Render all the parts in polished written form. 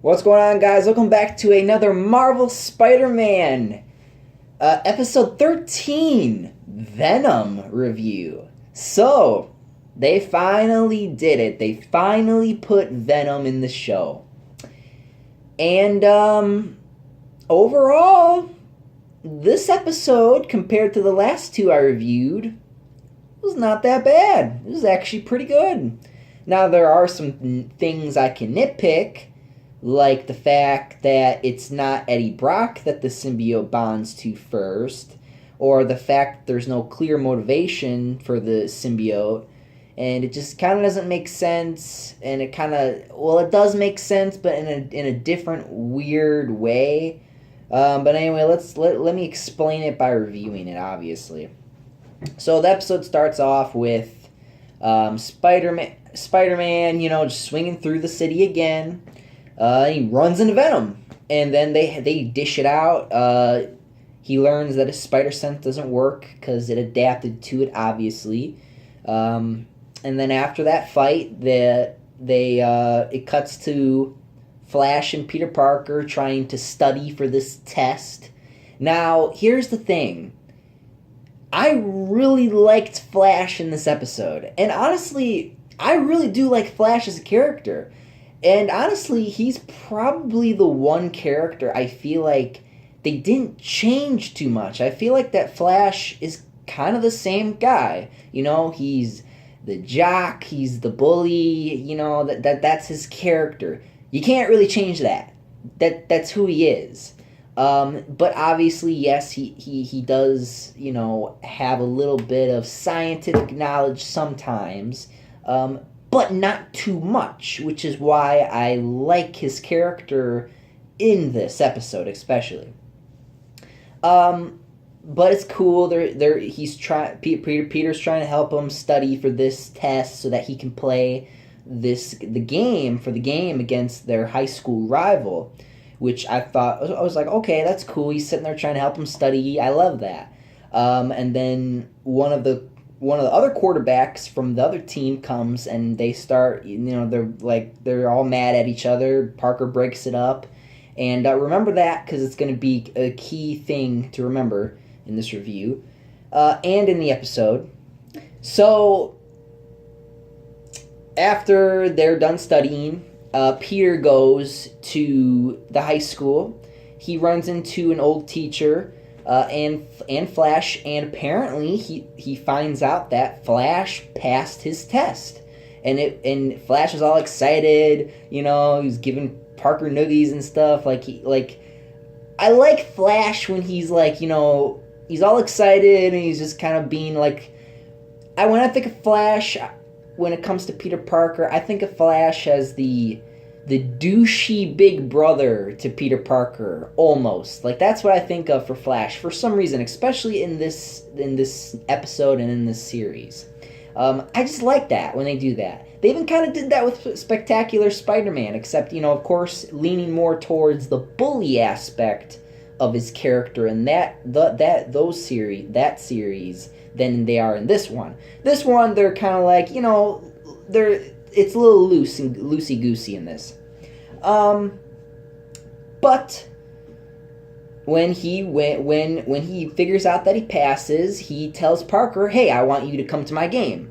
What's going on, guys? Welcome back to another Marvel Spider-Man episode 13 Venom review. So, they finally did it. They finally put Venom in the show. And, overall, this episode, compared to the last two I reviewed, was not that bad. It was actually pretty good. Now, there are some things I can nitpick, like the fact that it's not Eddie Brock that the symbiote bonds to first, or the fact there's no clear motivation for the symbiote, and it just kind of doesn't make sense, and it kind of, well, it does make sense, but in a different, weird way. But anyway, let me explain it by reviewing it, obviously. So the episode starts off with Spider-Man, just swinging through the city again. He runs into Venom, and then they dish it out. He learns that his spider sense doesn't work because it adapted to it, obviously. And then after that fight, it cuts to Flash and Peter Parker trying to study for this test. Now, here's the thing. I really liked Flash in this episode, and honestly, I really do like Flash as a character. And honestly, he's probably the one character I feel like they didn't change too much. I feel like that Flash is kind of the same guy. He's the jock, he's the bully, that's his character. You can't really change that. That's who he is. But obviously, yes, he does, have a little bit of scientific knowledge sometimes. But not too much, which is why I like his character in this episode, especially. But it's cool. Peter's trying to help him study for this test so that he can play the game against their high school rival, which I was like, okay, that's cool. He's sitting there trying to help him study. I love that. And then one of the other quarterbacks from the other team comes, and they start, they're all mad at each other. Parker breaks it up. And remember that, because it's going to be a key thing to remember in this review and in the episode. So, after they're done studying, Peter goes to the high school. He runs into an old teacher, and Flash, and apparently he finds out that Flash passed his test, and Flash is all excited. He's giving Parker noogies and stuff. I like Flash when he's he's all excited and he's just kind of being like. When I think of Flash, when it comes to Peter Parker, I think of Flash as the douchey big brother to Peter Parker, almost. That's what I think of for Flash, for some reason, especially in this episode and in this series. I just like that when they do that. They even kind of did that with Spectacular Spider-Man, except, of course, leaning more towards the bully aspect of his character in that series than they are in this one. This one, they're kind of like, it's a little loosey-goosey in this. But when he figures out that he passes, he tells Parker, "Hey, I want you to come to my game."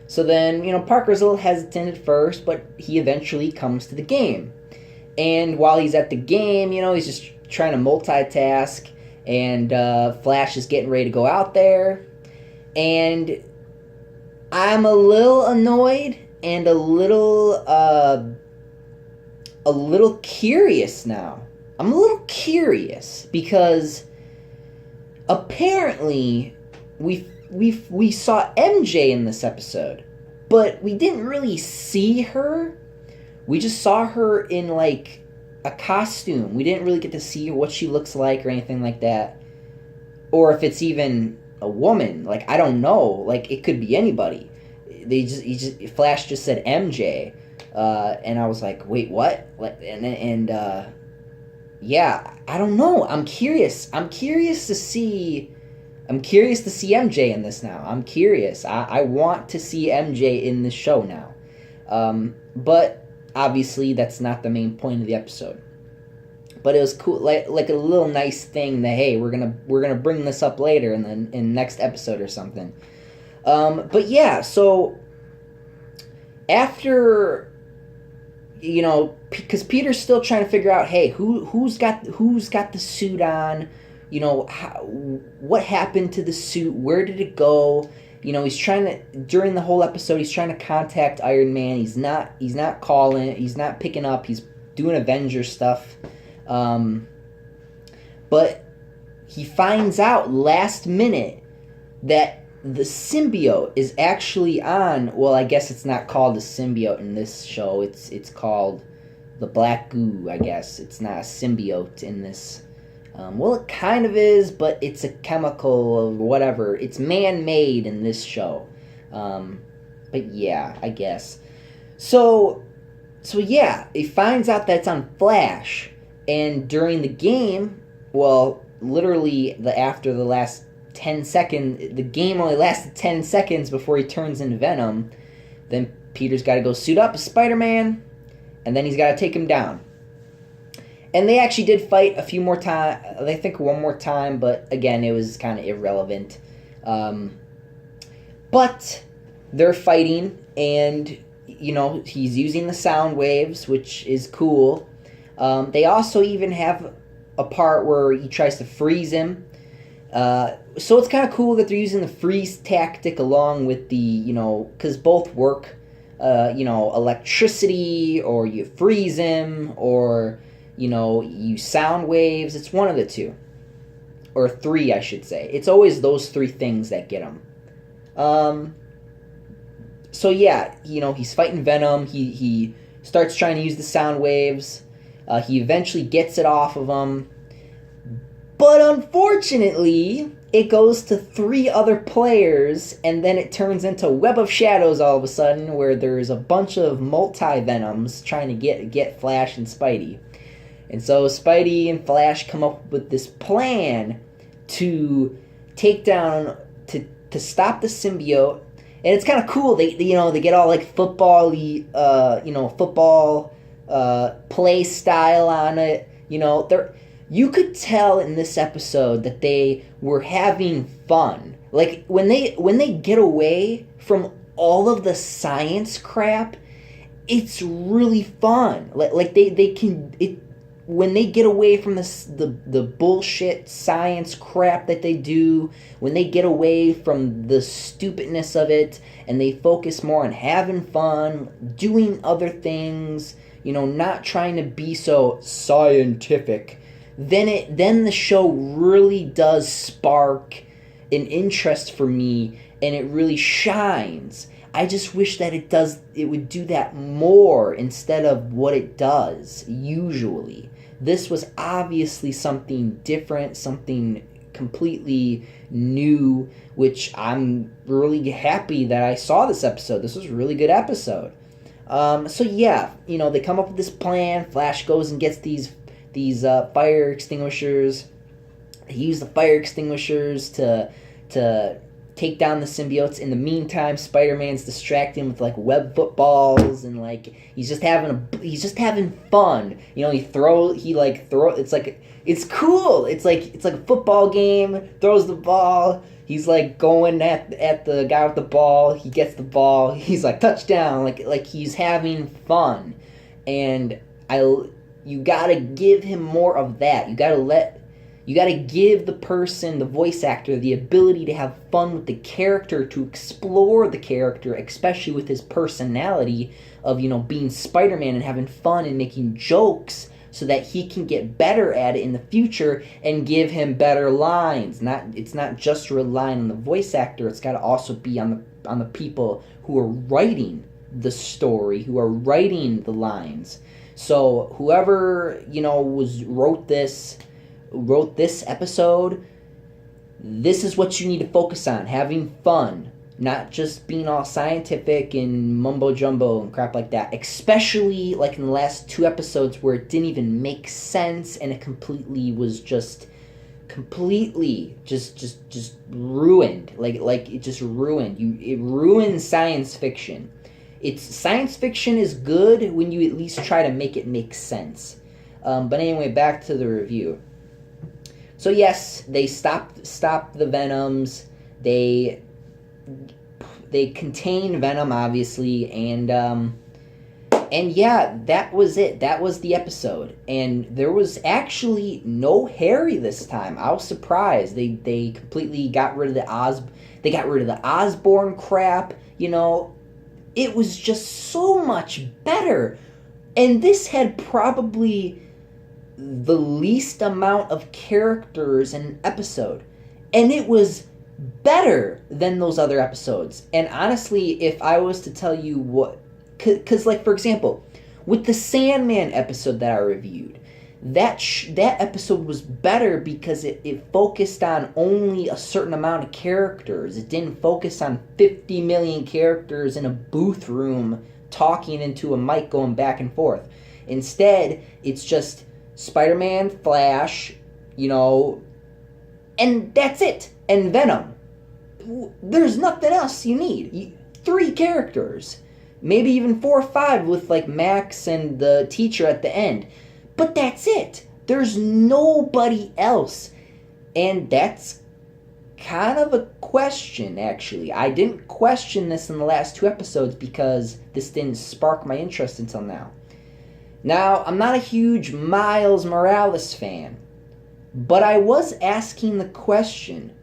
So then, Parker's a little hesitant at first, but he eventually comes to the game. And while he's at the game, he's just trying to multitask, and Flash is getting ready to go out there. And I'm a little annoyed and a little curious now. I'm a little curious because apparently we saw MJ in this episode, but we didn't really see her. We just saw her in a costume. We didn't really get to see what she looks like or anything like that, or if it's even a woman. I don't know. It could be anybody. Flash just said MJ, and I was like, wait, what? Yeah, I don't know. I'm curious to see MJ in this now. I'm curious. I want to see MJ in this show now. But obviously that's not the main point of the episode. But it was cool, like a little nice thing that, hey, we're gonna bring this up later in next episode or something. But yeah, so after, because Peter's still trying to figure out, hey, who's got the suit on, what happened to the suit, where did it go? He's trying to, during the whole episode, he's trying to contact Iron Man. He's not calling, he's not picking up, he's doing Avenger stuff. But he finds out last minute that the symbiote is actually on, well, I guess it's not called the symbiote in this show, it's called the black goo, I guess. It's not a symbiote in this. Well, it kind of is, but it's a chemical or whatever. It's man-made in this show. But yeah, I guess. So yeah, he finds out that it's on Flash, and during the game, well, literally after the last 10 seconds, the game only lasted 10 seconds before he turns into Venom. Then Peter's got to go suit up as Spider-Man, and then he's got to take him down. And they actually did fight a few more times. I think one more time, but again, it was kind of irrelevant. But they're fighting, and, he's using the sound waves, which is cool. They also even have a part where he tries to freeze him. So it's kind of cool that they're using the freeze tactic along with the, because both work. Electricity, or you freeze him, or... you sound waves. It's one of the two. Or three, I should say. It's always those three things that get him. So yeah, he's fighting Venom. He starts trying to use the sound waves. He eventually gets it off of him. But unfortunately, it goes to 3 other players, and then it turns into Web of Shadows all of a sudden, where there's a bunch of multi-Venoms trying to get Flash and Spidey. And so Spidey and Flash come up with this plan to take down, to stop the symbiote. And it's kind of cool. They get all like football-y, football play style on it. You could tell in this episode that they were having fun. Like when they get away from all of the science crap, it's really fun. Like they can it. When they get away from the bullshit science crap that they do, when they get away from the stupidness of it, and they focus more on having fun, doing other things, not trying to be so scientific, then the show really does spark an interest for me, and it really shines. I just wish that it would do that more instead of what it does usually. This was obviously something different, something completely new, which I'm really happy that I saw this episode. This was a really good episode. So yeah, they come up with this plan. Flash goes and gets these fire extinguishers. He used the fire extinguishers to take down the symbiotes. In the meantime, Spider-Man's distracting with like web footballs, and like he's just having fun. It's cool. It's like a football game. Throws the ball. He's like going at the guy with the ball. He gets the ball. He's like touchdown. Like he's having fun, and you gotta give him more of that. You gotta give the person, the voice actor, the ability to have fun with the character, to explore the character, especially with his personality of, being Spider-Man and having fun and making jokes, so that he can get better at it in the future and give him better lines. It's not just relying on the voice actor, it's gotta also be on the people who are writing the story, who are writing the lines. So whoever, wrote this episode, this is what you need to focus on. Having fun. Not just being all scientific and mumbo-jumbo and crap like that. Especially like in the last 2 episodes where it didn't even make sense, and it completely ruined. Like it just ruined. It ruined science fiction. It's science fiction is good when you at least try to make it make sense. But anyway, back to the review. So yes, they stopped the Venoms. They contain Venom, obviously, and yeah, that was it. That was the episode, and there was actually no Harry this time. I was surprised. They completely got rid of the Osborn crap. You know, it was just so much better, and this had probably the least amount of characters in an episode, and it was better than those other episodes. And honestly, if I was to tell you what, because like for example, with the Sandman episode that I reviewed, that episode was better because it focused on only a certain amount of characters. It didn't focus on 50 million characters in a booth room talking into a mic going back and forth. Instead, it's just Spider-Man, Flash, you know, and that's it. And Venom. There's nothing else you need. 3 characters. Maybe even 4 or 5 with like Max and the teacher at the end. But that's it. There's nobody else. And that's kind of a question, actually. I didn't question this in the last 2 episodes because this didn't spark my interest until now. Now, I'm not a huge Miles Morales fan, but I was asking the question,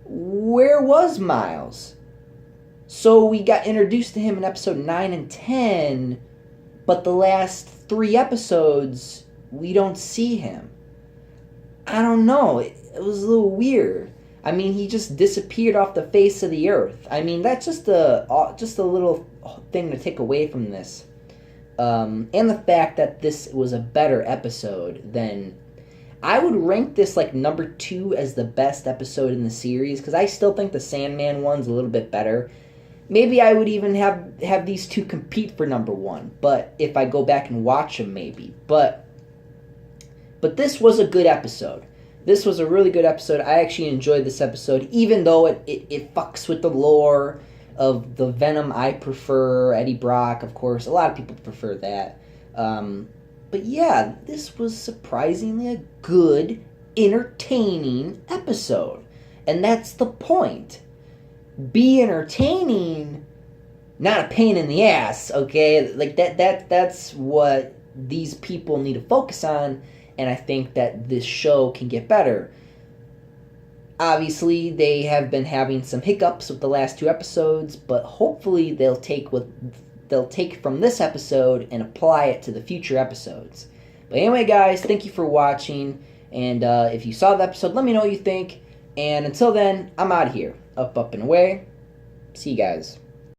where was Miles? So we got introduced to him in episode 9 and 10, but the last 3 episodes, we don't see him. I don't know, it was a little weird. I mean, he just disappeared off the face of the earth. I mean, that's just a little thing to take away from this. And the fact that this was a better episode than... I would rank this like number 2 as the best episode in the series, because I still think the Sandman one's a little bit better. Maybe I would even have these 2 compete for number 1, but if I go back and watch them, maybe. But this was a good episode. This was a really good episode. I actually enjoyed this episode, even though it fucks with the lore of the Venom I prefer, Eddie Brock, of course. A lot of people prefer that. But yeah, this was surprisingly a good, entertaining episode. And that's the point. Be entertaining, not a pain in the ass, okay? Like that's what these people need to focus on, and I think that this show can get better. Obviously, they have been having some hiccups with the last 2 episodes, but hopefully they'll take from this episode and apply it to the future episodes. But anyway, guys, thank you for watching, and if you saw the episode, let me know what you think, and until then, I'm out of here. Up, and away. See you guys.